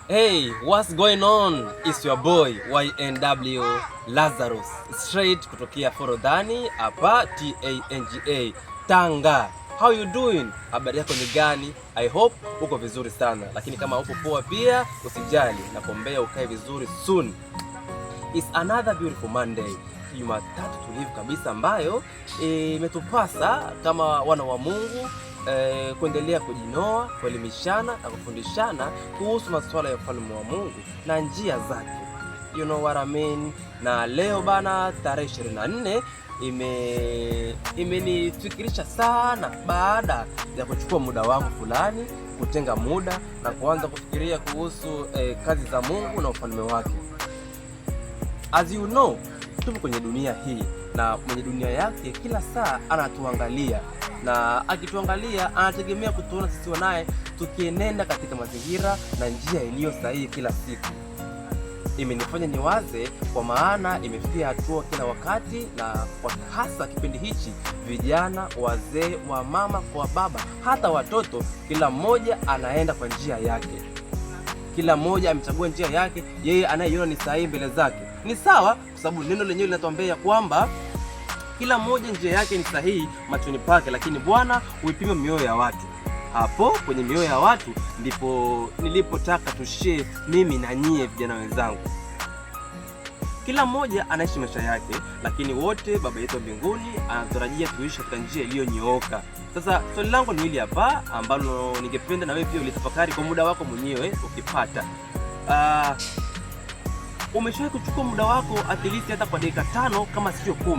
Hey, what's going on? It's your boy YNW Lazarus straight kutokea Forodhani hapa TANGA Tanga. How you doing? Habari yako ni gani? I hope uko vizuri sana, lakini kama uko poa pia usijali, nakuombea ukae vizuri soon. It's another beautiful Monday, Jumatatu tulivu kabisa ambayo imetupasa kama wana wa Mungu kuendelea kujinoa, kuelimishana na kufundishana kuhusu masuala ya ufalme wa Mungu na njia zake. You know what I mean? Na leo bana tarehe 24 imenifikirisha sana baada ya kuchukua muda wangu fulani, kutenga muda na kuanza kufikiria kuhusu kazi za Mungu na ufalme wake. As you know, tupo kwenye dunia hii na mwenye dunia yake kila saa anatuangalia, na akituangalia anategemea kutuona sisi wanaye tukienenda katika mazingira na njia iliyo sahihi kila siku. Imenifanya niwaze, kwa maana imefikia hatua kila wakati, na kwa hasa kipindi hichi, vijana, wazee, wa mama kwa baba, hata watoto, kila mmoja anaenda kwa njia yake. Kila mmoja amechagua njia yake, yeye anayeiona ni sahihi mbele zake. Ni sawa, kwa sababu neno lenyewe linatuambia kwamba kila mmoja njia yake ni sahihi machoni pake, lakini Bwana huipima mioyo ya watu. Hapo kwenye mioyo ya watu ndipo nilipotaka tushare mimi na nyie vijana wenzangu. Kila mmoja anaishi maisha yake, lakini wote Baba yetu mbinguni anatarajia tuishi katika njia iliyonyooka. Sasa swali langu ni hili hapa, ambalo ningependa na wewe pia ulitafakari kwa muda wako mwenyewe ukipata. Umeshawahi kuchukua muda wako at least hata kwa dakika 5 kama sio 10,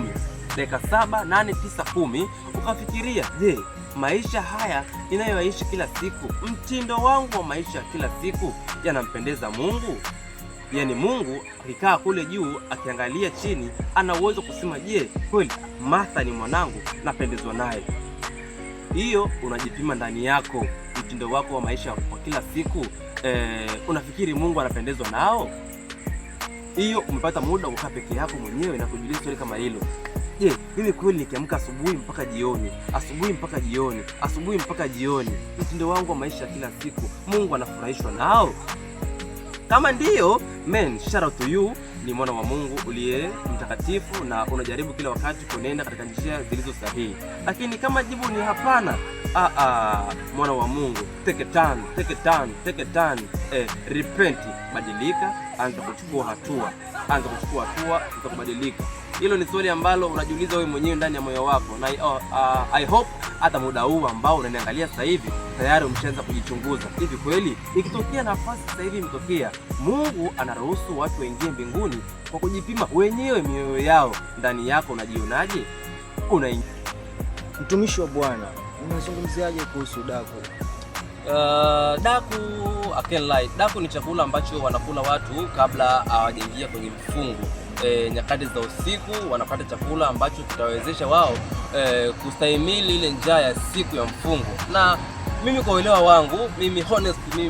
dakika 7, 8, 9, 10, ukafikiria, je, maisha haya ninayoishi kila siku, mtindo wangu wa maisha kila siku yanampendeza Mungu? Yaani Mungu akikaa kule juu akiangalia chini ana uwezo kusema, je, kweli Martha ni mwanangu, napendezwa naye? Hiyo unajipima ndani yako, mtindo wako wa maisha kwa kila siku, unafikiri Mungu anapendezwa nao? Hiyo umepata muda ukaa peke yako mwenyewe na kujiuliza swali kama hilo. Je, mimi kweli nikiamka asubuhi mpaka jioni, asubuhi mpaka jioni, asubuhi mpaka jioni, mtindo wangu wa maisha kila siku, Mungu anafurahishwa nao? Kama ndiyo, man, shout out to you. Ni mwana wa Mungu uliye mtakatifu na unajaribu kila wakati kunenda katika njia zilizo sahihi. Lakini kama jibu ni hapana, mwana wa Mungu, take a turn, repent, badilika, anza kuchukua hatua, za kubadilika. Hilo ni swali ambalo unajiuliza wewe mwenyewe ndani ya moyo wako, na I hope hata muda huu ambao unaniangalia sasa hivi tayari umeshaanza kujichunguza. Hivi kweli ikitokea nafasi sasa hivi imetokea, Mungu anaruhusu watu waingie mbinguni kwa kujipima wenyewe mioyo yao, ndani yako unajionaje? Mtumishi wa Bwana, unazungumziaje kuhusu daku? Daku ni chakula ambacho wanakula watu kabla hawajaingia kwenye mfungo. Nyakati za usiku wanapata chakula ambacho kitawezesha wao kustahimili ile njaa ya siku ya mfungo. Na mimi kwa uelewa wangu, mimi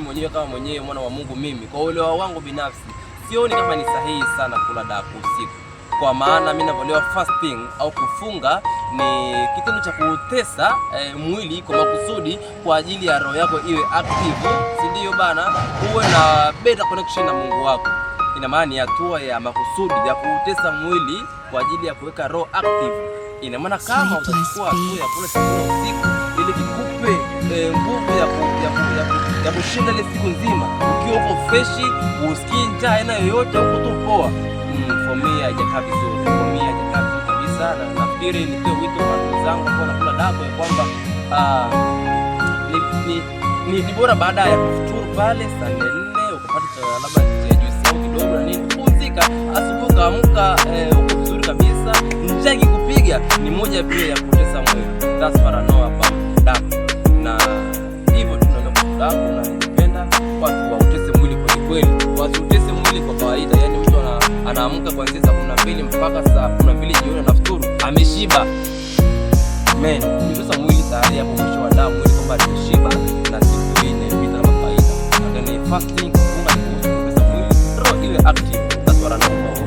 mwenyewe kama mwenyewe mwana wa Mungu, mimi kwa uelewa wangu binafsi sioni kama ni sahihi sana kula daku usiku. Kwa maana mimi ninavyoelewa, fasting au kufunga ni kitendo cha kutesa mwili kwa makusudi kwa ajili ya roho yako iwe active, si ndio bana? Uwe na better connection na Mungu wako. Ina maana ni hatua ya makusudi ya kutesa mwili kwa ajili ya kuweka roho active. Ina maana kama utachukua hatua ya kula chakula usiku ili kikupe nguvu ya kushinda ile siku nzima, ukiwa uko fresh, usikii njaa aina yoyote, uko tu poa, for me haijakaa vizuri, kabisa. Na nafikiri nitoe wito kwa ndugu zangu kwa nakula daku ya kwamba ni bora baada ya kufuturu pale saa 4 ukapata labda kidogo na nini, kupumzika, asubuhi kaamka uko vizuri kabisa. Njaa ikikupiga ni moja pia ya kutesa mwili. That's what I know about daku. Na hivyo tunaona daku, na ningependa watu wautese mwili kweli, wasiutese mwili kwa kawaida. Yaani mtu anaamka kuanzia saa 12 mpaka saa 12 jioni anafuturu, ameshiba. Man, kutesa mwili tayari hapo mwisho wa damu, mwili kwamba ameshiba na siku hii inapita kama kawaida. Lakini fasting, kufunga ni kuhusu kutesa mwili, roho iwe active. That's what I know.